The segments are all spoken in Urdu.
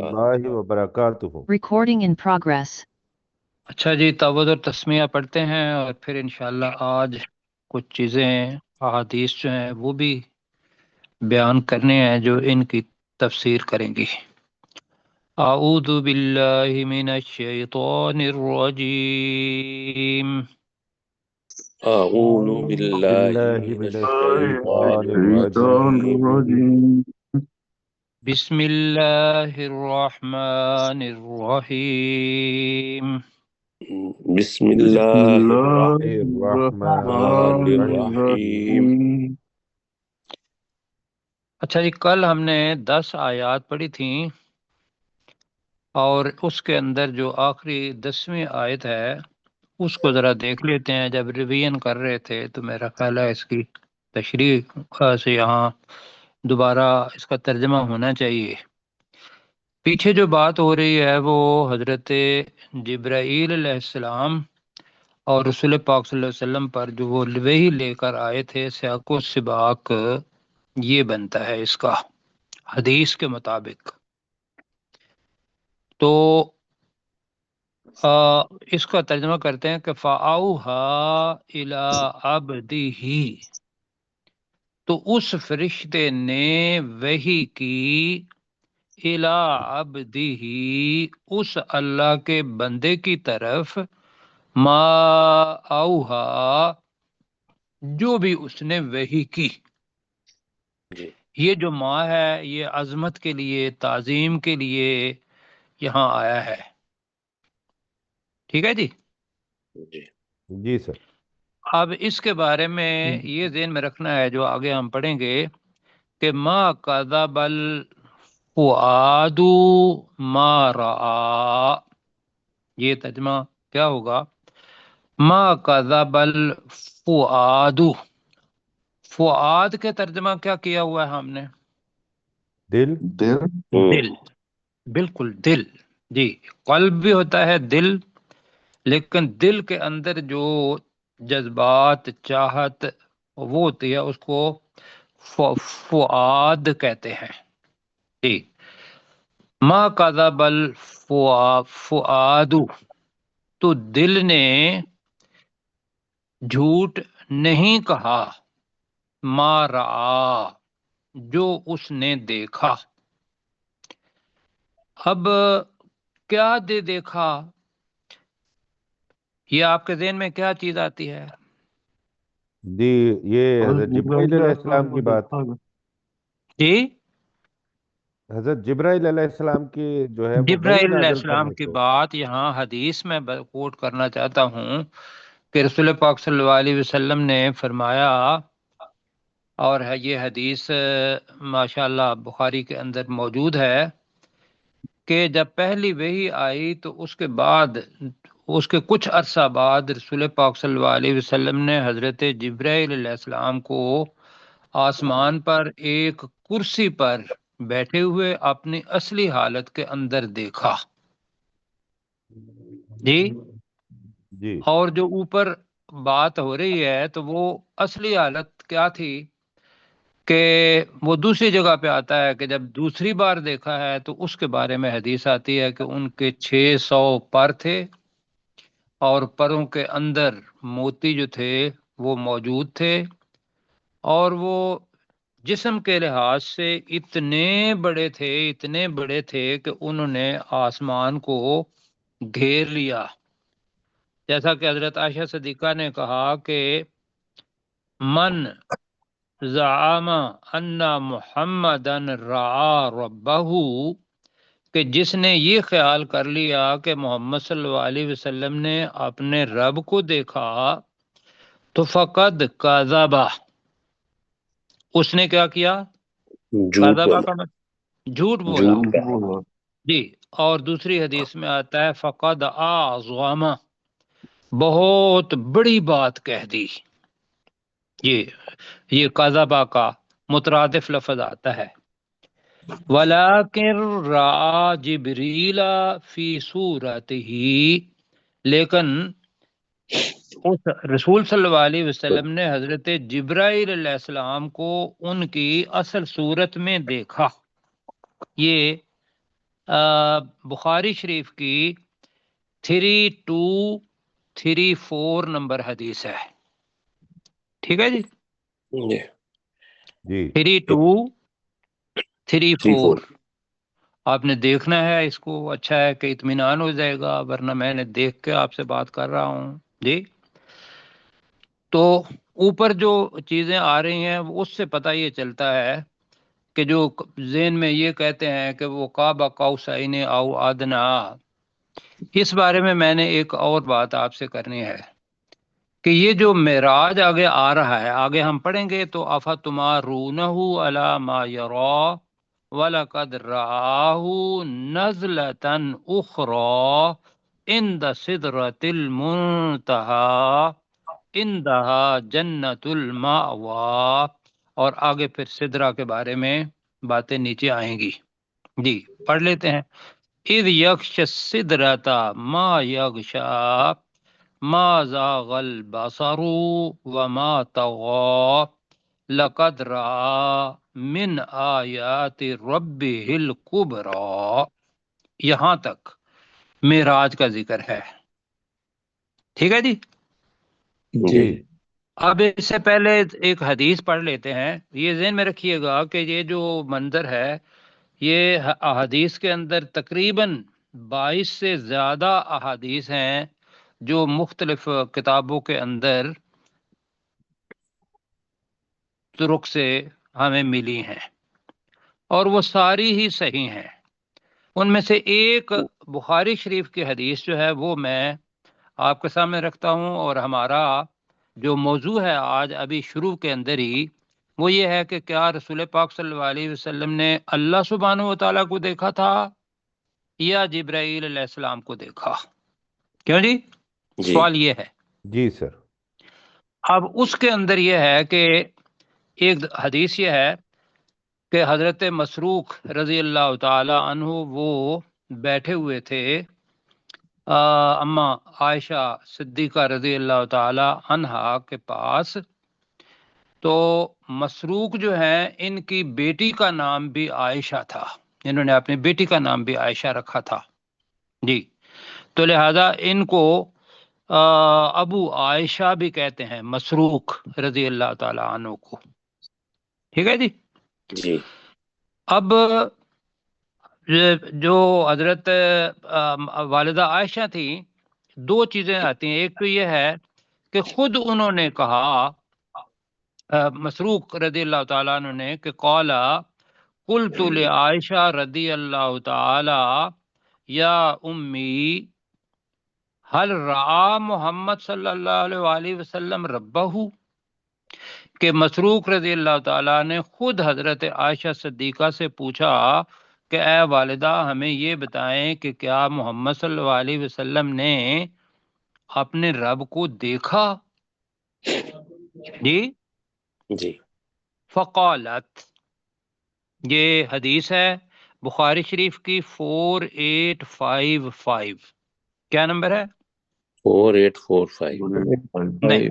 اللہ وبرکاتہ۔ Recording in progress. اچھا جی، تعوذ اور تسمیہ پڑھتے ہیں اور پھر انشاءاللہ آج کچھ چیزیں احادیث جو ہیں وہ بھی بیان کرنے ہیں جو ان کی تفسیر کریں گی۔ اعوذ باللہ من الشیطان الرجیم، أعوذ بالله من الشیطان الشيطان الرجیم۔ الرجيم. بسم اللہ الرحمن الرحیم۔ بسم بسم الله اللہ الرحمن الرحمن الرحیم۔ الرحيم. اچھا جی، کل ہم نے 10 آیات پڑھی تھیں اور اس کے اندر جو آخری 10ویں آیت ہے اس کو ذرا دیکھ لیتے ہیں۔ جب ریویژن کر رہے تھے تو میرا خیال ہے اس کی تشریح سے یہاں دوبارہ اس کا ترجمہ ہونا چاہیے۔ پیچھے جو بات ہو رہی ہے وہ حضرت جبرائیل علیہ السلام اور رسول پاک صلی اللہ علیہ وسلم پر جو وہ وحی لے کر آئے تھے، سیاق و سباق یہ بنتا ہے اس کا حدیث کے مطابق۔ تو اس کا ترجمہ کرتے ہیں کہ فَأَوْحَىٰ إِلَىٰ عَبْدِهِ، تو اس فرشتے نے وحی کی اِلَىٰ عَبْدِهِ، اس اللہ کے بندے کی طرف، ما اوحا، جو بھی اس نے وحی کی۔ جی یہ جو ما ہے یہ عظمت کے لیے، تعظیم کے لیے یہاں آیا ہے۔ ٹھیک ہے جی۔ جی جی سر۔ اب اس کے بارے میں یہ ذہن میں رکھنا ہے جو آگے ہم پڑھیں گے کہ ما کذب الفؤاد ما رأى، یہ ترجمہ کیا ہوگا؟ ما کذب الفؤاد، فؤاد کے ترجمہ کیا کیا ہوا ہے ہم نے؟ دل۔ دل، بالکل دل۔ جی، قلب بھی ہوتا ہے دل، لیکن دل کے اندر جو جذبات، چاہت وہ ہوتی ہے اس کو فؤاد کہتے ہیں۔ جی، ما کذب الفؤاد، تو دل نے جھوٹ نہیں کہا، ما رعا، جو اس نے دیکھا۔ اب کیا دیکھا؟ یہ آپ کے ذہن میں کیا چیز آتی ہے؟ جی، یہ حضرت جبرائیل علیہ السلام کی بات، جی، حضرت جبرائیل علیہ السلام کی جو ہے وہ وحی جبرائیل علیہ نازل السلام کرنے کی کو۔ بات یہاں حدیث میں کوٹ کرنا چاہتا ہوں کہ رسول پاک صلی اللہ علیہ وسلم نے فرمایا، اور یہ حدیث ماشاءاللہ بخاری کے اندر موجود ہے، کہ جب پہلی وحی آئی تو اس کے بعد، اس کے کچھ عرصہ بعد رسول پاک صلی اللہ علیہ وسلم نے حضرت جبرائیل علیہ السلام کو آسمان پر ایک کرسی پر بیٹھے ہوئے اپنی اصلی حالت کے اندر دیکھا۔ جی، جی اور جو اوپر بات ہو رہی ہے تو وہ اصلی حالت کیا تھی کہ وہ دوسری جگہ پہ آتا ہے کہ جب دوسری بار دیکھا ہے تو اس کے بارے میں حدیث آتی ہے کہ ان کے 600 پر تھے اور پروں کے اندر موتی جو تھے وہ موجود تھے، اور وہ جسم کے لحاظ سے اتنے بڑے تھے کہ انہوں نے آسمان کو گھیر لیا۔ جیسا کہ حضرت عائشہ صدیقہ نے کہا کہ من زعم ان محمدن رعا ربہ، کہ جس نے یہ خیال کر لیا کہ محمد صلی اللہ علیہ وسلم نے اپنے رب کو دیکھا تو فقد کذبہ، اس نے کیا کیا؟ جھوٹ کذبہ بولا، کا مطلب جھوٹ بولا۔ جھوٹ بولا۔ جی، اور دوسری حدیث میں آتا ہے فقد اعظم، بہت بڑی بات کہہ دی۔ یہ کذبہ کا مترادف لفظ آتا ہے۔ وَلَٰكِن رَأَىٰ جِبْرِیلَ فِی صُورَتِهِ، لیکن اس رسول صلی اللہ علیہ وسلم نے حضرت جبرائیل علیہ السلام کو ان کی اصل صورت میں دیکھا۔ یہ بخاری شریف کی 3234 نمبر حدیث ہے، ٹھیک ہے جی، جی 3234 آپ نے دیکھنا ہے اس کو، اچھا ہے کہ اطمینان ہو جائے گا، ورنہ میں نے دیکھ کے آپ سے بات کر رہا ہوں جی۔ تو اوپر جو چیزیں آ رہی ہیں اس سے پتہ یہ چلتا ہے کہ جو ذہن میں یہ کہتے ہیں کہ وہ قاب قوسین او ادنا، اس بارے میں نے ایک اور بات آپ سے کرنی ہے کہ یہ جو معراج آگے آ رہا ہے، آگے ہم پڑھیں گے تو افتمارونہ علی ما یرا وَلَقَدْ رَآهُ نَزْلَةً أُخْرَى عِنْدَ سِدْرَةِ الْمُنْتَهَى عِنْدَهَا جَنَّةُ الْمَأْوَى، اور آگے پھر سدرہ کے بارے میں باتیں نیچے آئیں گی جی، پڑھ لیتے ہیں۔ اِذْ يَغْشَ السِّدْرَةَ مَا يَغْشَى مَا زَاغَ الْبَصَرُ وَمَا طَغَى لَقَدْ رَآ من آیات ربہ الکبریٰ، یہاں تک معراج کا ذکر ہے، ٹھیک ہے جی۔ جی اب اس سے پہلے ایک حدیث پڑھ لیتے ہیں، یہ ذہن میں رکھیے گا کہ یہ جو منظر ہے یہ احادیث کے اندر تقریباً 22 سے زیادہ احادیث ہیں جو مختلف کتابوں کے اندر طرق سے ہمیں ملی ہیں، اور وہ ساری ہی صحیح ہیں۔ ان میں سے ایک بخاری شریف کی حدیث جو ہے وہ میں آپ کے سامنے رکھتا ہوں، اور ہمارا جو موضوع ہے آج ابھی شروع کے اندر ہی وہ یہ ہے کہ کیا رسول پاک صلی اللہ علیہ وسلم نے اللہ سبحانہ و تعالیٰ کو دیکھا تھا یا جبرائیل علیہ السلام کو دیکھا؟ کیوں جی؟ سوال یہ ہے جی سر۔ اب اس کے اندر یہ ہے کہ ایک حدیث یہ ہے کہ حضرت مسروق رضی اللہ تعالی عنہ وہ بیٹھے ہوئے تھے اما عائشہ صدیقہ رضی اللہ تعالی عنہا کے پاس، تو مسروق جو ہیں ان کی بیٹی کا نام بھی عائشہ تھا، انہوں نے اپنی بیٹی کا نام بھی عائشہ رکھا تھا جی، تو لہذا ان کو ابو عائشہ بھی کہتے ہیں، مسروق رضی اللہ تعالی عنہ کو، ٹھیک ہے جی۔ اب جو حضرت والدہ عائشہ تھی، دو چیزیں آتی ہیں، ایک تو یہ ہے کہ خود انہوں نے کہا مسروق رضی اللہ تعالیٰ عنہ نے کہ قال قلت لعائشہ رضی اللہ تعالی یا امی هل رعا محمد صلی اللہ علیہ وسلم ربہ، کہ مسروق رضی اللہ تعالیٰ نے خود حضرت عائشہ صدیقہ سے پوچھا کہ اے والدہ ہمیں یہ بتائیں کہ کیا محمد صلی اللہ علیہ وسلم نے اپنے رب کو دیکھا جی؟ فقالت، یہ حدیث ہے بخاری شریف کی 4855، کیا نمبر ہے؟ 4845 نہیں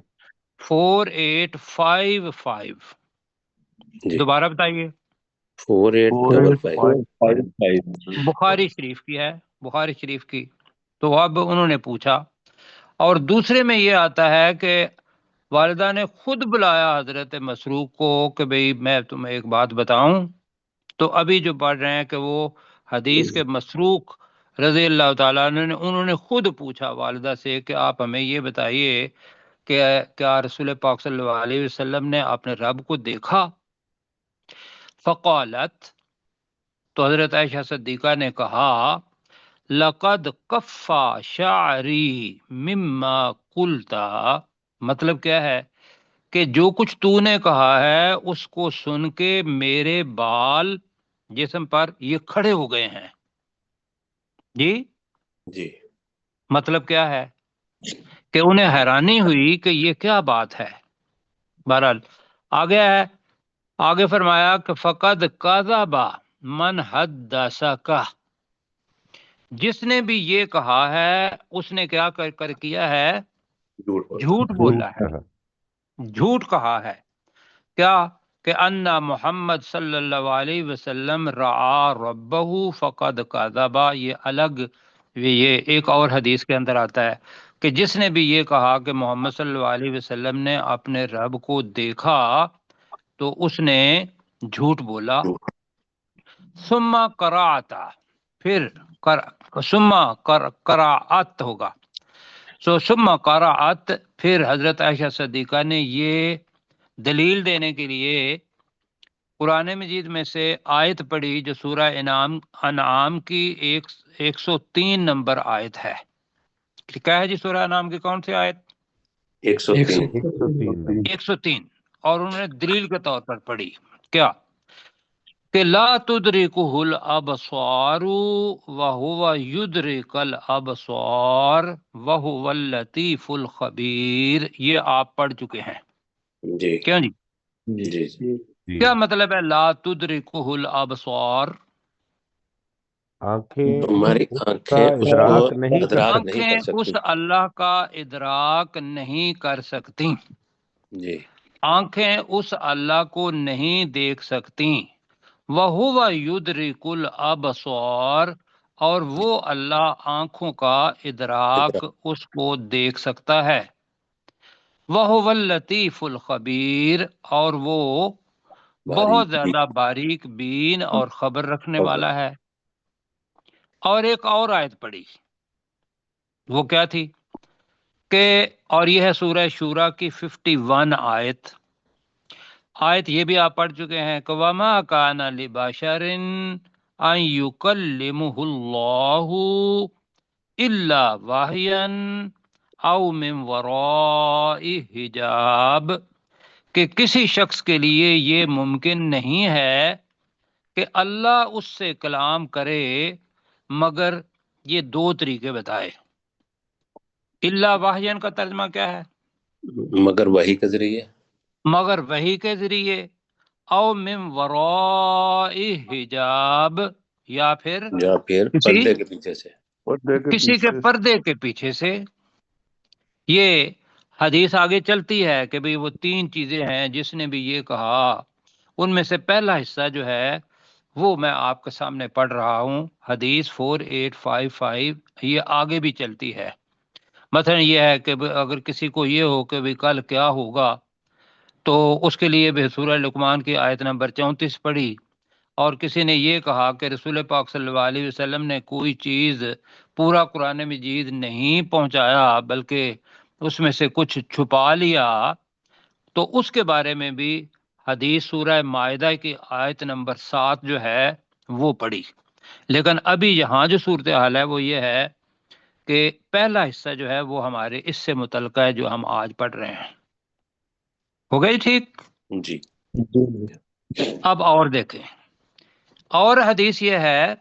4855، دوبارہ بتائیے۔ 4855 بخاری شریف کی ہے، بخاری شریف کی۔ تو اب انہوں نے پوچھا، اور دوسرے میں یہ آتا ہے کہ والدہ نے خود بلایا حضرت مسروق کو کہ بھئی میں تمہیں ایک بات بتاؤں، تو ابھی جو پڑھ رہے ہیں کہ وہ حدیث کے مسروق رضی اللہ تعالیٰ عنہ نے انہوں نے خود پوچھا والدہ سے کہ آپ ہمیں یہ بتائیے کہ کیا رسول پاک صلی اللہ علیہ وسلم نے اپنے رب کو دیکھا؟ فقالت، تو حضرت عائشہ صدیقہ نے کہا لقد کفا شعری مما قلتا، مطلب کیا ہے کہ جو کچھ تو نے کہا ہے اس کو سن کے میرے بال جسم پر یہ کھڑے ہو گئے ہیں جی۔ مطلب کیا ہے کہ انہیں حیرانی ہوئی کہ یہ کیا بات ہے۔ بہرحال آگے ہے، آگے فرمایا کہ فقد کذب من حدثک، جس نے بھی یہ کہا ہے اس نے کیا کر کیا ہے؟ جھوٹ بولا ہے، جھوٹ کہا ہے۔ کیا کہ انا محمد صلی اللہ علیہ وسلم رعا ربہ فقد کذبا، یہ الگ، یہ ایک اور حدیث کے اندر آتا ہے کہ جس نے بھی یہ کہا کہ محمد صلی اللہ علیہ وسلم نے اپنے رب کو دیکھا تو اس نے جھوٹ بولا۔ ثم قرأت، پھر ثم قرأت ہوگا، ثم قرأت، پھر حضرت عائشہ صدیقہ نے یہ دلیل دینے کے لیے قرآن مجید میں سے آیت پڑھی جو سورہ انعام کی 103 نمبر آیت ہے۔ کیا ہے جی سورہ انعام کی کون سی آیت؟ 103۔ 103، اور انہوں نے دلیل کے طور پر پڑھی کیا کہ لا تدرکہ الابصار وہو یدرک الابصار وہو اللطیف الخبیر، یہ آپ پڑھ چکے ہیں جی کیوں جی؟ جی جی کیا مطلب ہے لا تدرکہ الابصار؟ آنکھیں ہماری کا آنکھیں اس کو ادراک نہیں کر ادراک نہیں آنکھیں کر اس سکتی۔ اللہ کا ادراک نہیں کر سکتی، جی آنکھیں اس اللہ کو نہیں دیکھ سکتی۔ وَهُوَ يُدْرِكُ الْأَبْصَارَ، اور وہ اللہ آنکھوں کا ادراک اس کو دیکھ سکتا ہے۔ وَهُوَ اللطیف الخبیر، اور وہ بہت زیادہ باریک بین اور خبر رکھنے والا ہے۔ اور ایک اور آیت پڑھی، وہ کیا تھی کہ، اور یہ ہے سورہ شورا کی 51 آیت یہ بھی آپ پڑھ چکے ہیں کہ وَمَا كَانَ لِبَشَرٍ أَن يُكَلِّمُهُ اللَّهُ إِلَّا وَحْيًا أَوْ مِن وَرَاءِ حِجَابٍ، کہ کسی شخص کے لیے یہ ممکن نہیں ہے کہ اللہ اس سے کلام کرے مگر یہ دو طریقے بتائے۔ الا واحین کا ترجمہ کیا ہے؟ مگر وہی کے ذریعے، مگر وحی کے ذریعے، او من وراء حجاب، یا پھر یا پھر پردے کے پیچھے سے۔ کسی کے پردے کے پیچھے سے۔ یہ حدیث آگے چلتی ہے کہ بھئی وہ تین چیزیں ہیں جس نے بھی یہ کہا، ان میں سے پہلا حصہ جو ہے وہ میں آپ کے سامنے پڑھ رہا ہوں، حدیث 4855، یہ آگے بھی چلتی ہے۔ مثلا یہ ہے کہ اگر کسی کو یہ ہو کہ کل کیا ہوگا تو اس کے لیے بھی سورہ لقمان کی آیت نمبر 34 پڑھی، اور کسی نے یہ کہا کہ رسول پاک صلی اللہ علیہ وسلم نے کوئی چیز پورا قرآن مجید نہیں پہنچایا بلکہ اس میں سے کچھ چھپا لیا، تو اس کے بارے میں بھی حدیث سورہ مائدہ کی آیت نمبر 7 جو ہے وہ پڑھی۔ لیکن ابھی یہاں جو صورتحال ہے وہ یہ ہے کہ پہلا حصہ جو ہے وہ ہمارے اس سے متعلقہ ہے جو ہم آج پڑھ رہے ہیں۔ ہو گئی ٹھیک؟ جی اب اور دیکھیں، اور حدیث یہ ہے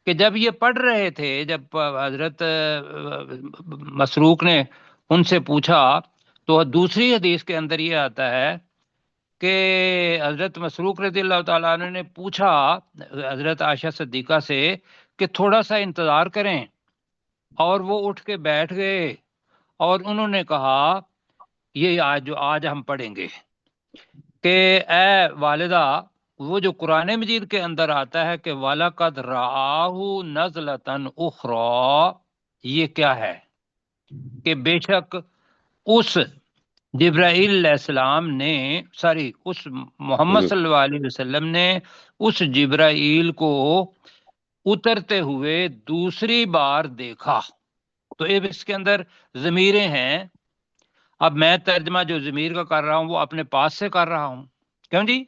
کہ جب یہ پڑھ رہے تھے، جب حضرت مسروق نے ان سے پوچھا تو دوسری حدیث کے اندر یہ آتا ہے کہ حضرت مسروق رضی اللہ تعالیٰ عنہ نے پوچھا حضرت عائشہ صدیقہ سے کہ تھوڑا سا انتظار کریں، اور وہ اٹھ کے بیٹھ گئے اور انہوں نے کہا یہ آج ہم پڑھیں گے کہ اے والدہ، وہ جو قرآن مجید کے اندر آتا ہے کہ وَلَقَدْ رَآهُ نَزْلَةً أُخْرَى، یہ کیا ہے کہ بے شک اس جبرائیل علیہ السلام نے اس محمد صلی اللہ علیہ وسلم نے اس جبرائیل کو اترتے ہوئے دوسری بار دیکھا۔ تو اس کے اندر ضمیریں ہیں، اب میں ترجمہ جو ضمیر کا کر رہا ہوں وہ اپنے پاس سے کر رہا ہوں، کیوں جی؟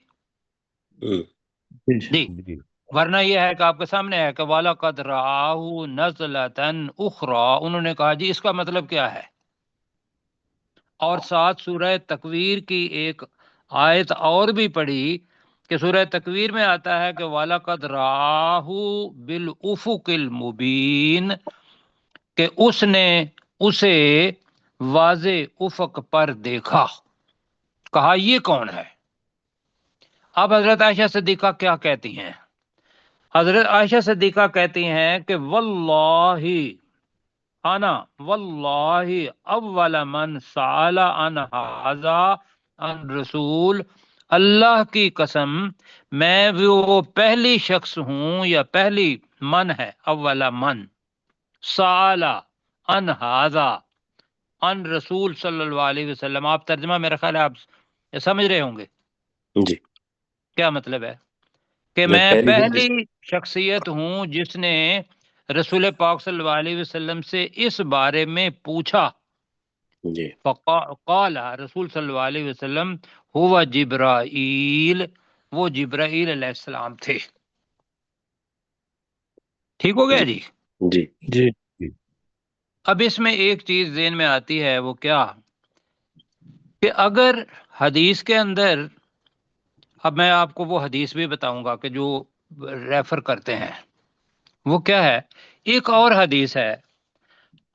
جی، جی ورنہ یہ ہے کہ آپ کے سامنے ہے کہ وَلَقَدْ رَآهُ نَزْلَةً أُخْرَى، انہوں نے کہا جی اس کا مطلب کیا ہے؟ اور ساتھ سورہ تکویر کی ایک آیت اور بھی پڑھی کہ سورہ تکویر میں آتا ہے کہ وَلَقَدْ رَآهُ بِالْأُفُقِ الْمُبِينِ، کہ اس نے اسے واضح افق پر دیکھا۔ کہا یہ کون ہے؟ اب حضرت عائشہ صدیقہ کیا کہتی ہیں؟ حضرت عائشہ صدیقہ کہتی ہیں کہ واللہ انا واللہ اول من سأل عن هذا عن رسول اللہ کی قسم میں وہ پہلی شخص ہوں یا پہلی من ہے، اولا من سالا ان ہاذا ان رسول صلی اللہ علیہ وسلم. آپ ترجمہ میرا خیال ہے آپ سمجھ رہے ہوں گے جی. کیا مطلب ہے، کہ میں میں پہلی ہوں پہلی شخصیت ہوں جس نے رسول پاک صلی اللہ علیہ وسلم سے اس بارے میں پوچھا. جی. فقال رسول صلی اللہ علیہ وسلم ہوا جبرائیل، وہ جبرائیل علیہ السلام تھے. ٹھیک ہو گیا جی. جی. جی. جی اب اس میں ایک چیز ذہن میں آتی ہے، وہ کیا کہ اگر حدیث کے اندر، اب میں آپ کو وہ حدیث بھی بتاؤں گا کہ جو ریفر کرتے ہیں وہ کیا ہے. ایک اور حدیث ہے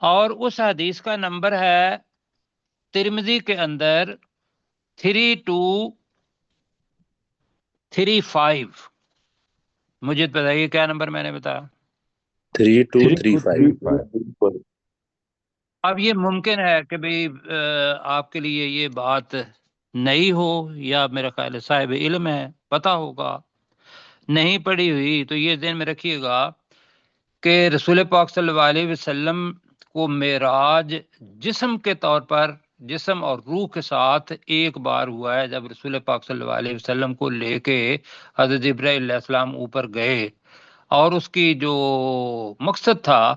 اور اس حدیث کا نمبر ہے ترمذی کے اندر 3235. مجھے بتائیے کیا نمبر میں نے بتایا. 3235. اب یہ ممکن ہے کہ بھئی آپ کے لیے یہ بات نئی ہو، یا میرا خیال ہے صاحب علم ہے پتہ ہوگا، نہیں پڑھی ہوئی تو یہ ذہن میں رکھیے گا کہ رسول پاک صلی اللہ علیہ وسلم کو معراج جسم کے طور پر، جسم اور روح کے ساتھ ایک بار ہوا ہے، جب رسول پاک صلی اللہ علیہ وسلم کو لے کے حضرت جبرائیل علیہ السلام اوپر گئے، اور اس کی جو مقصد تھا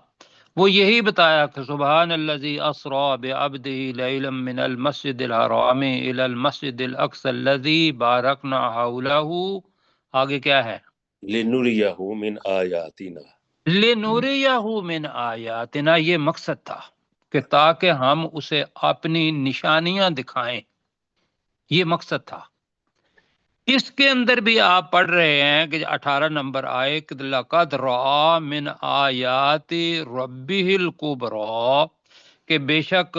وہ یہی بتایا کہ سبحان الذی اسری بعبدہ لیلا من المسجد الحرام الی المسجد الاقصی الذی بارکنا حولہ. آگے کیا ہے، لنریہ من آیاتنا. لنوریہ من آیاتنا، یہ مقصد تھا کہ تاکہ ہم اسے اپنی نشانیاں دکھائیں، یہ مقصد تھا. اس کے اندر بھی آپ پڑھ رہے ہیں کہ 18 نمبر آئے کہ لَقَدْ رَأَىٰ مِنْ آیَاتِ رَبِّهِ الْكُبْرَىٰ، کہ بے شک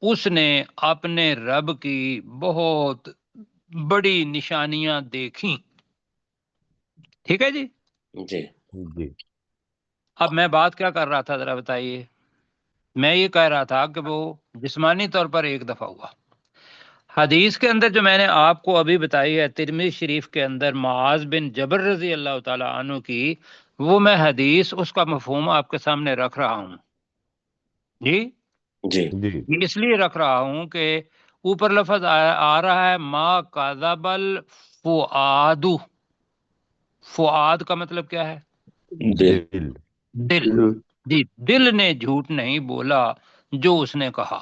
اس نے اپنے رب کی بہت بڑی نشانیاں دیکھیں. ٹھیک ہے جی. جی. جی اب میں بات کیا کر رہا تھا ذرا بتائیے. میں یہ کہہ رہا تھا کہ وہ جسمانی طور پر ایک دفعہ ہوا. حدیث کے اندر جو میں نے آپ کو ابھی بتائی ہے ترمذی شریف کے اندر معاذ بن جبر رضی اللہ تعالی عنہ کی، وہ میں حدیث اس کا مفہوم آپ کے سامنے رکھ رہا ہوں. جی جی. جی یہ اس لیے رکھ رہا ہوں کہ اوپر لفظ آ رہا ہے ما کذب الفؤاد. فؤاد کا مطلب کیا ہے؟ دل. دل. دل. جی، دل نے جھوٹ نہیں بولا جو اس نے کہا.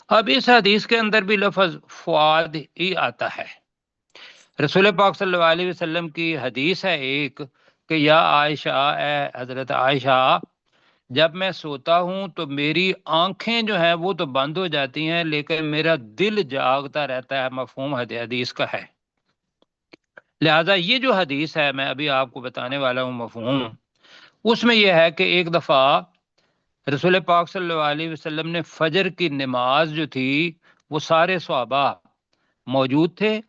اب اس حدیث کے اندر بھی لفظ فؤاد ہی آتا ہے. رسول پاک صلی اللہ علیہ وسلم کی حدیث ہے ایک کہ یا عائشہ، اے حضرت عائشہ، جب میں سوتا ہوں تو میری آنکھیں جو ہیں وہ تو بند ہو جاتی ہیں لیکن میرا دل جاگتا رہتا ہے. مفہوم حدیث کا ہے. لہذا یہ جو حدیث ہے میں ابھی آپ کو بتانے والا ہوں مفہوم، اس میں یہ ہے کہ ایک دفعہ رسول پاک صلی اللہ علیہ وسلم نے فجر کی نماز جو تھی، وہ سارے صحابہ موجود تھے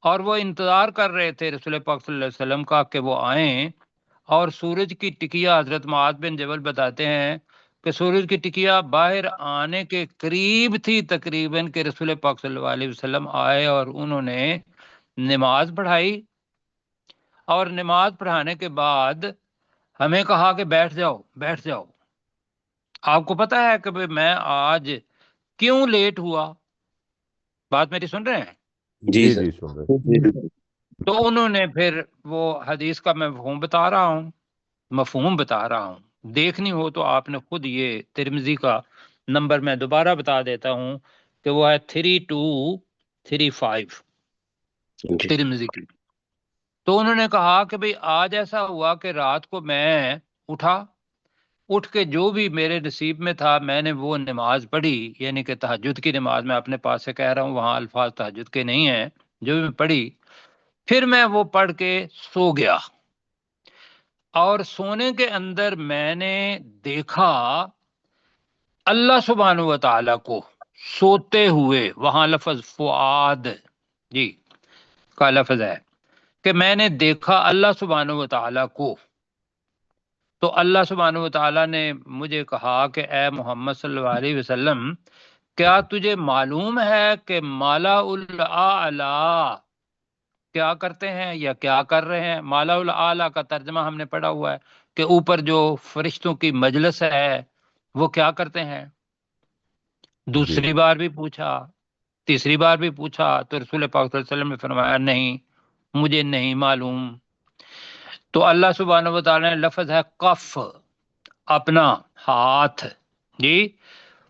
اور وہ انتظار کر رہے تھے رسول پاک صلی اللہ علیہ وسلم کا کہ وہ آئیں. اور سورج کی ٹکیا، حضرت معاذ بن جبل بتاتے ہیں کہ سورج کی ٹکیا باہر آنے کے قریب تھی تقریباً کہ رسول پاک صلی اللہ علیہ وسلم آئے اور انہوں نے نماز پڑھائی. اور نماز پڑھانے کے بعد ہمیں کہا کہ بیٹھ جاؤ بیٹھ جاؤ. آپ کو پتہ ہے کہ میں آج کیوں لیٹ ہوا؟ بات میری سن رہے ہیں؟ جی جی سر. جی سن رہے. تو انہوں نے پھر وہ حدیث کا میں مفہوم بتا رہا ہوں. دیکھنی ہو تو آپ نے خود یہ ترمذی کا نمبر میں دوبارہ بتا دیتا ہوں کہ وہ ہے 3235 جی. ترمذی کی. تو انہوں نے کہا کہ بھئی آج ایسا ہوا کہ رات کو میں اٹھ کے جو بھی میرے نصیب میں تھا میں نے وہ نماز پڑھی، یعنی کہ تہجد کی نماز. میں اپنے پاس سے کہہ رہا ہوں، وہاں الفاظ تہجد کے نہیں ہیں. جو بھی پڑھی پھر میں وہ پڑھ کے سو گیا، اور سونے کے اندر میں نے دیکھا اللہ سبحانہ و تعالی کو سوتے ہوئے. وہاں لفظ فؤاد جی کا لفظ ہے کہ میں نے دیکھا اللہ سبحانہ و تعالی کو. تو اللہ سبحانہ و تعالی نے مجھے کہا کہ اے محمد صلی اللہ علیہ وسلم، کیا تجھے معلوم ہے کہ مالا الاعلی کیا کرتے ہیں یا کیا کر رہے ہیں. مالا الاعلیٰ کا ترجمہ ہم نے پڑھا ہوا ہے کہ اوپر جو فرشتوں کی مجلس ہے وہ کیا کرتے ہیں. دوسری بار بھی پوچھا، تیسری بار بھی پوچھا تو رسول پاک صلی اللہ علیہ وسلم نے فرمایا نہیں، مجھے نہیں معلوم. تو اللہ سبحانہ و تعالی نے لفظ ہے کف، اپنا ہاتھ جی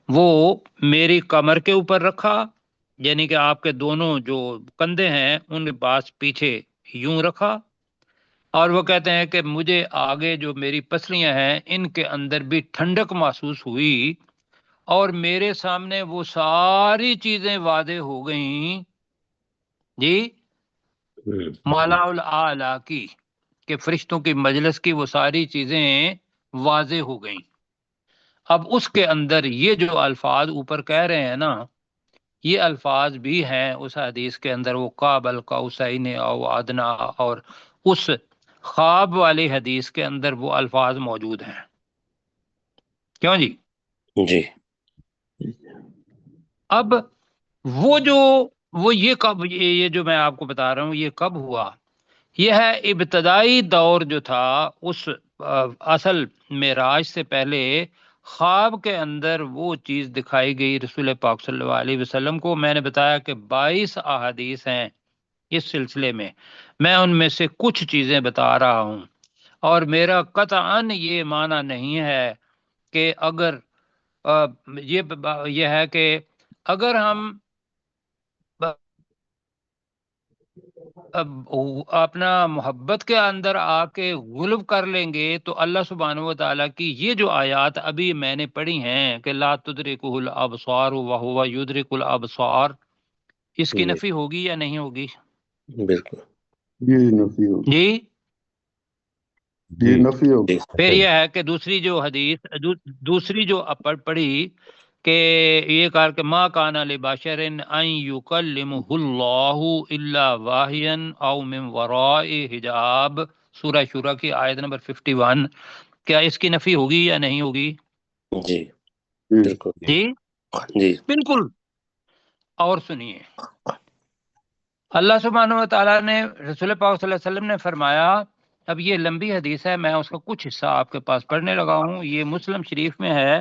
وہ میری کمر کے اوپر رکھا، یعنی کہ آپ کے دونوں جو کندھے ہیں ان کے پاس پیچھے یوں رکھا، اور وہ کہتے ہیں کہ مجھے آگے جو میری پسلیاں ہیں ان کے اندر بھی ٹھنڈک محسوس ہوئی، اور میرے سامنے وہ ساری چیزیں واضح ہو گئیں جی مالا الاعلیٰ کی، کہ فرشتوں کی مجلس کی وہ ساری چیزیں واضح ہو گئیں. اب اس کے اندر یہ جو الفاظ اوپر کہہ رہے ہیں نا، یہ الفاظ بھی ہیں اس حدیث کے اندر، وہ قابل قوسین او ادنا، اور اس خواب والی حدیث کے اندر وہ الفاظ موجود ہیں. کیوں جی؟ جی اب وہ یہ کب، یہ جو میں آپ کو بتا رہا ہوں یہ کب ہوا؟ یہ ہے ابتدائی دور جو تھا اس اصل معراج سے پہلے خواب کے اندر وہ چیز دکھائی گئی رسول پاک صلی اللہ علیہ وسلم کو. میں نے بتایا کہ 22 احادیث ہیں اس سلسلے میں ان میں سے کچھ چیزیں بتا رہا ہوں، اور میرا قطعاً یہ معنی نہیں ہے کہ اگر یہ ہے کہ اگر ہم اپنا محبت کے اندر آ کے غلب کر لیں گے تو اللہ سبحانہ و تعالیٰ کی یہ جو آیات ابھی میں نے پڑھی ہیں کہ لا تدرکہ الابصار وہو یدرک الابصار، اس کی جی نفی ہوگی یا نہیں ہوگی؟ بالکل یہ نفی ہوگی، جی یہ جی نفی ہوگی. پھر یہ ہے کہ دوسری جو حدیث دوسری جو پڑھی کہ یہ کہا کہ ما کان لبشر ان یکلمہ اللہ الا واحیا او من وراء حجاب، سورہ شورى کی آیت نمبر 51، کیا اس کی نفی ہوگی یا نہیں ہوگی؟ جی جی بالکل جی جی بالکل. اور سنیے، اللہ سبحانہ و تعالیٰ نے رسول پاک صلی اللہ علیہ وسلم نے فرمایا، اب یہ لمبی حدیث ہے، میں اس کا کچھ حصہ آپ کے پاس پڑھنے لگا ہوں. یہ مسلم شریف میں ہے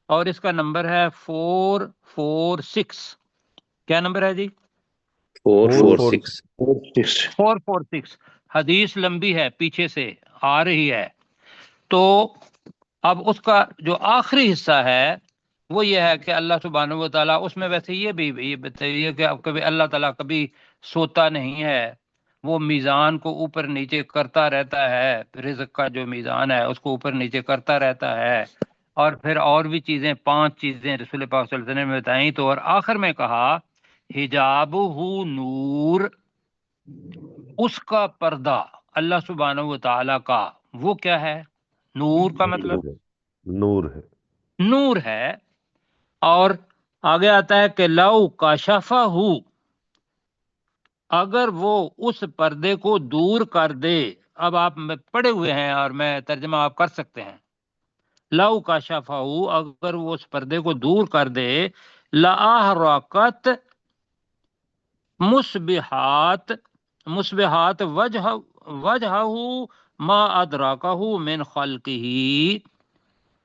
اور اس کا نمبر ہے 446. کیا نمبر ہے جی؟ 446 446. حدیث لمبی ہے، پیچھے سے آ رہی ہے. تو اب اس کا جو آخری حصہ ہے وہ یہ ہے کہ اللہ سبحانہ و تعالیٰ، اس میں ویسے یہ بھی یہ بتائیے کہ اب کبھی اللہ تعالیٰ کبھی سوتا نہیں ہے، وہ میزان کو اوپر نیچے کرتا رہتا ہے، رزق کا جو میزان ہے اس کو اوپر نیچے کرتا رہتا ہے. اور پھر اور بھی چیزیں، 5 چیزیں رسول پاک صلی اللہ علیہ وسلم نے بتائیں. تو اور آخر میں کہا حجابہ نور، اس کا پردہ اللہ سبحانہ و تعالیٰ کا وہ کیا ہے؟ نور کا مطلب نور ہے. نور ہے. اور آگے آتا ہے کہ لو کاشفہ، اگر وہ اس پردے کو دور کر دے. اب آپ پڑھے ہوئے ہیں اور میں ترجمہ آپ کر سکتے ہیں. لو کاشفہ، اگر وہ اس پردے کو دور کر دے، لأحرقت مصبحات وجہہ ما ادراکہ من خلقہ،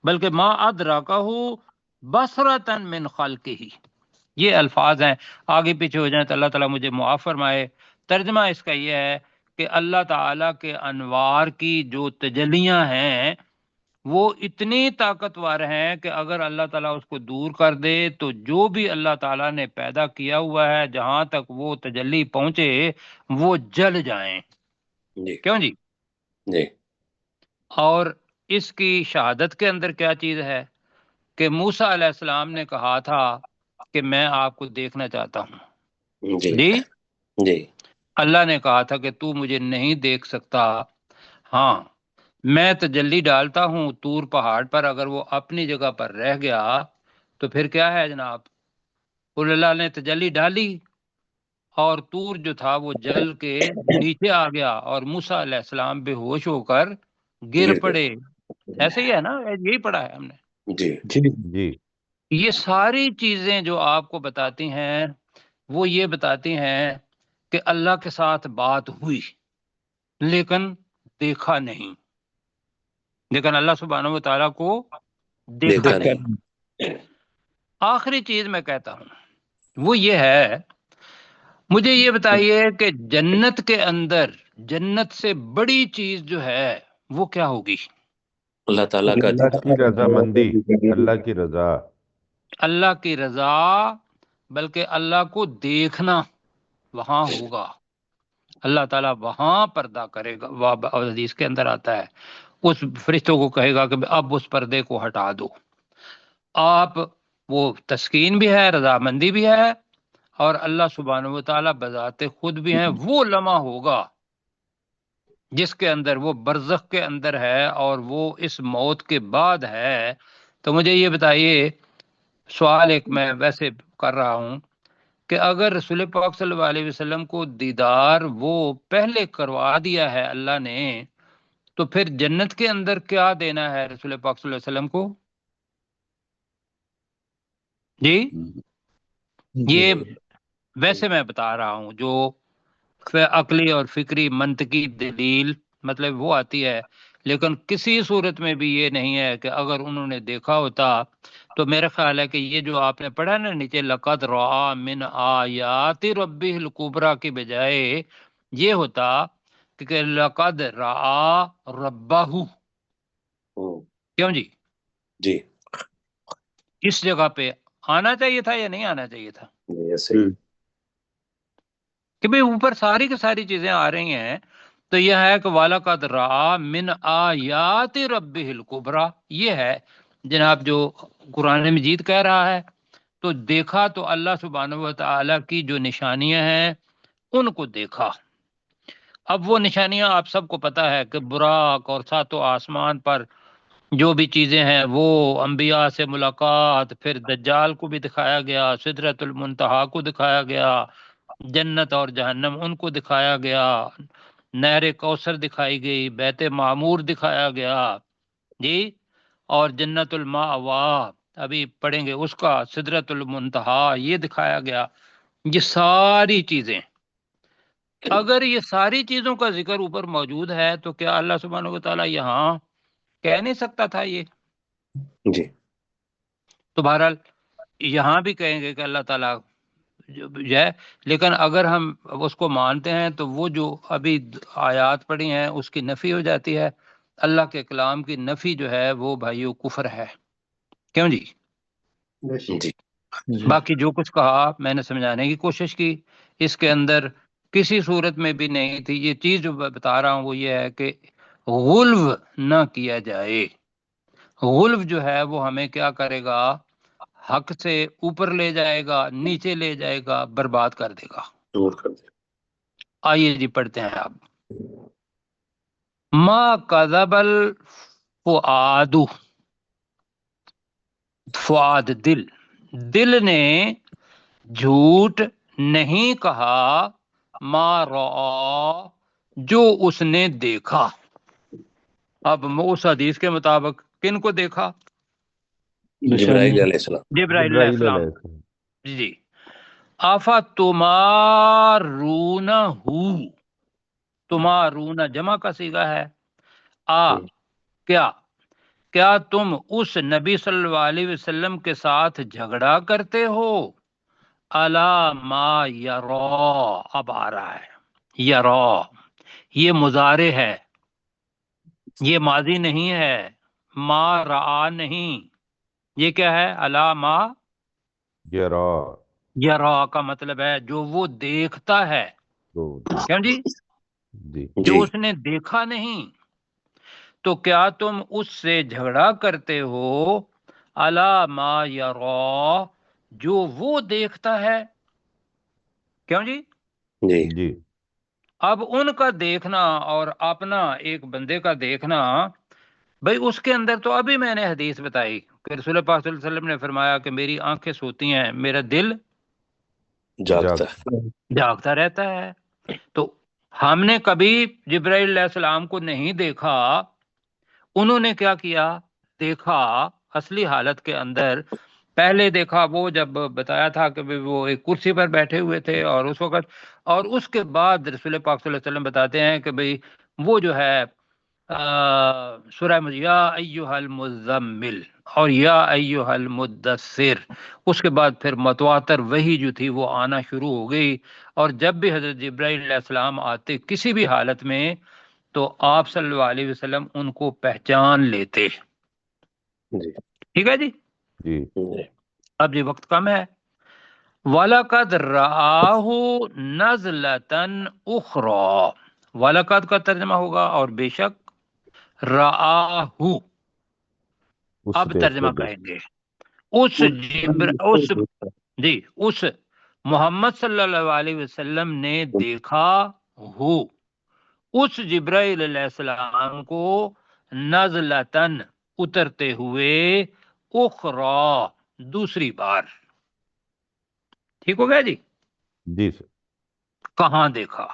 بلکہ ما ادراکہ بصرۃ من خلقہ. یہ الفاظ ہیں، آگے پیچھے ہو جائیں تو اللہ تعالیٰ مجھے معاف فرمائے. ترجمہ اس کا یہ ہے کہ اللہ تعالیٰ کے انوار کی جو تجلیاں ہیں وہ اتنی طاقتور ہیں کہ اگر اللہ تعالیٰ اس کو دور کر دے تو جو بھی اللہ تعالیٰ نے پیدا کیا ہوا ہے جہاں تک وہ تجلی پہنچے وہ جل جائیں. جی کیوں جی؟ جی اور اس کی شہادت کے اندر کیا چیز ہے کہ موسیٰ علیہ السلام نے کہا تھا کہ میں آپ کو دیکھنا چاہتا ہوں. جی جی جی اللہ نے کہا تھا کہ تو مجھے نہیں دیکھ سکتا، ہاں میں تجلی ڈالتا ہوں طور پہاڑ پر، اگر وہ اپنی جگہ پر رہ گیا تو پھر کیا ہے جناب؟ اللہ نے تجلی ڈالی اور طور جو تھا وہ جل کے نیچے آ گیا اور موسیٰ علیہ السلام بے ہوش ہو کر گر گر پڑے. ایسے ہی ہے نا، یہی پڑھا ہے ہم نے. جی جی جی یہ ساری چیزیں جو آپ کو بتاتی ہیں وہ یہ بتاتی ہیں کہ اللہ کے ساتھ بات ہوئی لیکن دیکھا نہیں، لیکن اللہ سبحانہ و تعالیٰ کو دیکھا دیکھا نہیں۔ آخری چیز میں کہتا ہوں وہ یہ ہے، مجھے یہ بتائیے کہ جنت کے اندر جنت سے بڑی چیز جو ہے وہ کیا ہوگی؟ اللہ تعالیٰ کا اللہ کی رضامندی، اللہ کی رضا، اللہ کی رضا، بلکہ اللہ کو دیکھنا وہاں ہوگا۔ اللہ تعالیٰ وہاں پردہ کرے گا، وہ حدیث کے اندر آتا ہے، اس فرشتوں کو کہے گا کہ اب اس پردے کو ہٹا دو۔ آپ وہ تسکین بھی ہے، رضامندی بھی ہے، اور اللہ سبحانہ و تعالیٰ بذات خود بھی ہیں۔ وہ لمحہ ہوگا جس کے اندر وہ برزخ کے اندر ہے اور وہ اس موت کے بعد ہے۔ تو مجھے یہ بتائیے، سوال ایک میں ویسے کر رہا ہوں کہ اگر رسول پاک صلی اللہ علیہ وسلم کو دیدار وہ پہلے کروا دیا ہے اللہ نے، تو پھر جنت کے اندر کیا دینا ہے رسول پاک صلی اللہ علیہ وسلم کو؟ جی یہ ویسے میں بتا رہا ہوں جو عقلی اور فکری منطقی دلیل مطلب وہ آتی ہے، لیکن کسی صورت میں بھی یہ نہیں ہے کہ اگر انہوں نے دیکھا ہوتا تو میرا خیال ہے کہ یہ جو آپ نے پڑھا نا نیچے لقد رأى من آیات ربہ الکبریٰ کی بجائے یہ ہوتا کہ لقد رأى ربہ۔ کیوں جی؟ جی اس جگہ پہ آنا چاہیے تھا یا نہیں آنا چاہیے تھا؟ ایسے ہی کہ بھئی اوپر ساری کی ساری چیزیں آ رہی ہیں، تو یہ ہے کہ وَلَقَدْ رَأَى مِنْ آیات رَبِّهِ الْكُبْرَى، یہ ہے جناب جو قرآن مجید کہہ رہا ہے۔ تو دیکھا تو اللہ سبحانہ و تعالیٰ کی جو نشانیاں ہیں ان کو دیکھا۔ اب وہ نشانیاں آپ سب کو پتہ ہے کہ براق اور ساتوں آسمان پر جو بھی چیزیں ہیں، وہ انبیاء سے ملاقات، پھر دجال کو بھی دکھایا گیا، سدرۃ المنتہا کو دکھایا گیا، جنت اور جہنم ان کو دکھایا گیا، نہر کوثر دکھائی گئی، بیت معمور دکھایا گیا جی، اور جنت المأوا ابھی پڑھیں گے اس کا، سدرۃ المنتہا یہ دکھایا گیا۔ یہ ساری چیزیں، اگر یہ ساری چیزوں کا ذکر اوپر موجود ہے تو کیا اللہ سبحانہ و تعالیٰ یہاں کہہ نہیں سکتا تھا یہ؟ جی تو بہرحال یہاں بھی کہیں گے کہ اللہ تعالیٰ جو ہے، لیکن اگر ہم اس کو مانتے ہیں تو وہ جو ابھی آیات پڑھی ہیں اس کی نفی ہو جاتی ہے۔ اللہ کے کلام کی نفی جو ہے وہ بھائیو کفر ہے۔ کیوں جی؟ جی باقی جو کچھ کہا میں نے سمجھانے کی کوشش کی، اس کے اندر کسی صورت میں بھی نہیں تھی۔ یہ چیز جو بتا رہا ہوں وہ یہ ہے کہ غلو نہ کیا جائے۔ غلو جو ہے وہ ہمیں کیا کرے گا؟ حق سے اوپر لے جائے گا، نیچے لے جائے گا، برباد کر دے گا۔ دور کر دیں۔ آئیے جی پڑھتے ہیں آپ۔ ما کذب الفؤاد، فؤاد دل، دل نے جھوٹ نہیں کہا، ما رأى جو اس نے دیکھا۔ اب اس حدیث کے مطابق کن کو دیکھا؟ جبرائیل علیہ السلام۔ جبرائیل علیہ السلام۔ جی آفا تمارونہ، تمارونہ جمع کا صیغہ ہے۔ کیا تم اس نبی صلی اللہ علیہ وسلم کے ساتھ جھگڑا کرتے ہو؟ الا ما یرا، اب آ رہا ہے یرا، یہ مضارع ہے، یہ ماضی نہیں ہے، ما رعا نہیں، یہ کیا ہے؟ الا ما یرا، یرا کا مطلب ہے جو وہ دیکھتا ہے۔ کیوں جی؟ جی جو اس نے دیکھا نہیں۔ تو کیا تم اس سے جھگڑا کرتے ہو؟ الا ما یرا، جو وہ دیکھتا ہے۔ کیوں جی؟ جی جی اب ان کا دیکھنا اور اپنا ایک بندے کا دیکھنا، بھئی اس کے اندر تو ابھی میں نے حدیث بتائی کہ رسول پاک صلی اللہ علیہ وسلم نے فرمایا کہ میری آنکھیں سوتی ہیں، میرا دل جاگتا جاگتا رہتا ہے۔ تو ہم نے کبھی جبرائیل علیہ السلام کو نہیں دیکھا، انہوں نے کیا کیا؟ دیکھا اصلی حالت کے اندر پہلے دیکھا وہ جب بتایا تھا کہ وہ ایک کرسی پر بیٹھے ہوئے تھے اور اس وقت، اور اس کے بعد رسول پاک صلی اللہ علیہ وسلم بتاتے ہیں کہ بھئی وہ جو ہے سورہ یا ایھا المزمل اور یا ایھا المدثر، اس کے بعد پھر متواتر وحی جو تھی وہ آنا شروع ہو گئی، اور جب بھی حضرت جبرائیل علیہ السلام آتے کسی بھی حالت میں تو آپ صلی اللہ علیہ وسلم ان کو پہچان لیتے. جی ٹھیک ہے جی. جی جی اب یہ وقت کم ہے. وَلَقَدْ رَآهُ نَزْلَةً أُخْرَى، وَلَقَدْ کا ترجمہ ہوگا اور بے شک، رَآهُ اس اب نے اس ترجمہ کو دیکھا. کریں گے اس محمد صلی اللہ علیہ وسلم نے دیکھا ہو اس جبرائیل علیہ السلام کو نزلتن اترتے ہوئے، اخرى دوسری بار. ٹھیک ہو گیا جی. جی سر. کہاں دیکھا؟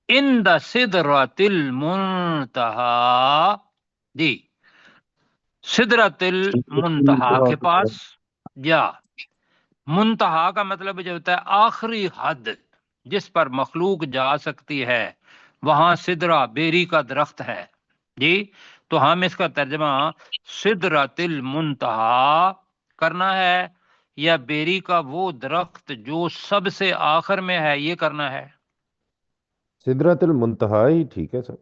عند سدرۃ المنتہا، جی سدرۃ المنتہا کے پاس، یا منتہا کا مطلب جو ہوتا ہے آخری حد جس پر مخلوق جا سکتی ہے، وہاں سدرہ بیری کا درخت ہے جی. تو ہم اس کا ترجمہ سدرۃ المنتہا کرنا ہے، یا بیری کا وہ درخت جو سب سے آخر میں ہے یہ کرنا ہے. سدرۃ المنتہا ہی ٹھیک ہے سر.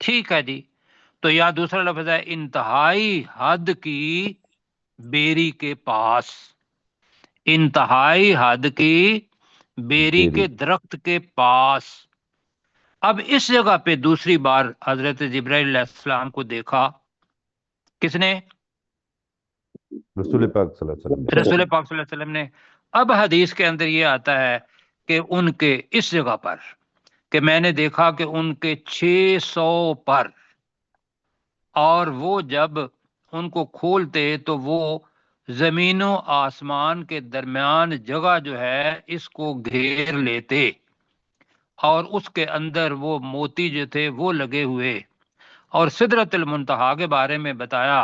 ٹھیک ہے جی. تو یا دوسرا لفظ ہے انتہائی حد کی بیری کے پاس، انتہائی حد کی بیری بیری. کے درخت کے پاس. اب اس جگہ پہ دوسری بار حضرت جبرائیل علیہ السلام کو دیکھا کس نے؟ رسول پاک صلی اللہ علیہ وسلم. رسول پاک صلی اللہ علیہ وسلم نے. اب حدیث کے اندر یہ آتا ہے کہ ان کے اس جگہ پر کہ میں نے دیکھا کہ ان کے 600 پر، اور وہ جب ان کو کھولتے تو وہ زمین و آسمان کے درمیان جگہ جو ہے اس کو گھیر لیتے، اور اس کے اندر وہ موتی جو تھے وہ لگے ہوئے. اور سدرۃ المنتہا کے بارے میں بتایا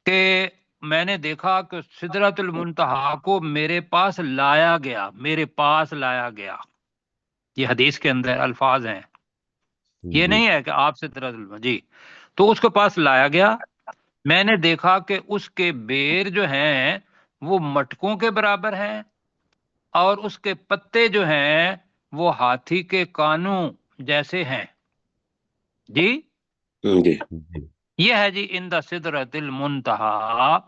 کہ میں نے دیکھا کہ سدرۃ المنتہا کو میرے پاس لایا گیا، میرے پاس لایا گیا. یہ حدیث کے اندر الفاظ ہیں، یہ جی. نہیں ہے کہ آپ سدرۃ المنتہا جی. تو اس کے پاس لایا گیا، میں نے دیکھا کہ اس کے بیر جو ہیں وہ مٹکوں کے برابر ہیں، اور اس کے پتے جو ہیں وہ ہاتھی کے کانوں جیسے ہیں جی. جی جی. یہ ہے جی عند سدرۃ المنتہا،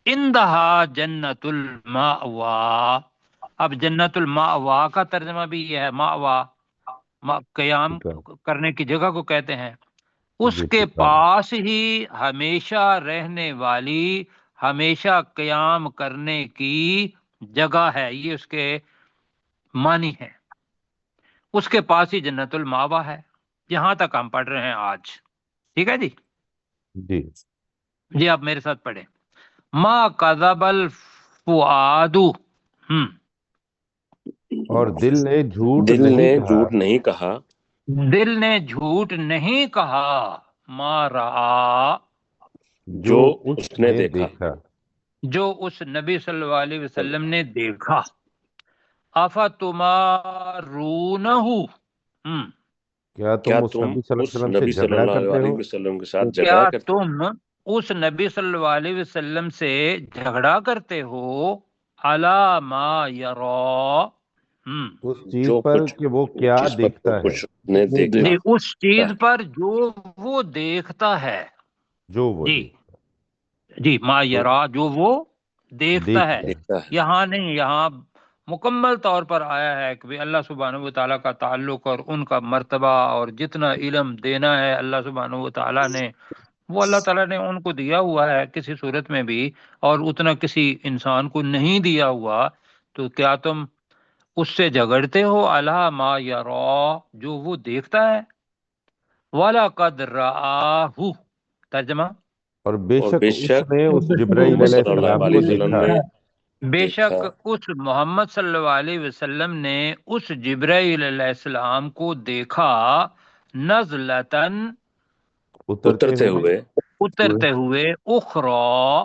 عندہا جنت المأوا. اب جنت المأوا کا ترجمہ بھی یہ ہے، مأوا قیام کرنے کی جگہ کو کہتے ہیں. اس جی کے ٹھیک ہے. پاس ہی ہمیشہ رہنے والی، ہمیشہ قیام کرنے کی جگہ ہے، یہ اس کے معنی ہے. اس کے پاس ہی جنت المأوا ہے. یہاں تک ہم پڑھ رہے ہیں آج. ٹھیک ہے جی. جی. جی آپ میرے ساتھ پڑھیں. ما کذب الفؤاد، اور دل نے جھوٹ دل نہیں نے کہا. جھوٹ نہیں کہا، دل نے جھوٹ نہیں کہا، ما رعا جو اس نے دیکھا. جو اس نبی صلی اللہ علیہ وسلم نے دیکھا. افتمارونہ، کیا کیا تم اس تم نبی صلی اللہ اس علیہ وسلم سے نبی صلی جھگڑا اللہ کرتے علیہ ہو؟ وسلم کے ساتھ کیا جھگڑا کرتے تم اس نبی صلی اللہ علیہ وسلم سے جھگڑا کرتے ہو؟ علی ما یرا، اس چیز جو پر کچھ کہ وہ کیا جس پر دیکھتا ہے. کچھ نے دیکھا جی اس چیز پر جو وہ دیکھتا ہے. جو وہ جی دیکھتا جی ما یرا جو وہ دیکھتا ہے. دیکھتا ہے. یہاں نہیں، یہاں مکمل طور پر آیا ہے کہ بھی اللہ سبحانہ و تعالیٰ کا تعلق اور ان کا مرتبہ اور جتنا علم دینا ہے اللہ سبحانہ و تعالیٰ نے، وہ اللہ تعالیٰ نے ان کو دیا ہوا ہے کسی صورت میں بھی، اور اتنا کسی انسان کو نہیں دیا ہوا. تو کیا تم اس سے جھگڑتے ہو؟ الا ما یرا جو وہ دیکھتا ہے. وَلَقَدْ رَآهُ ترجمہ، اور بے اور شک بے اس شک نے اس جبرائیل محمد علیہ صلی اللہ السلام علیہ کو وسلم دیکھا. نے بے دیکھا شک اس محمد صلی اللہ علیہ وسلم نے اس جبرائیل علیہ السلام کو دیکھا، نزلتن اترتے اترتے ہوئے. ہوئے، اترتے ہوئے، اخرى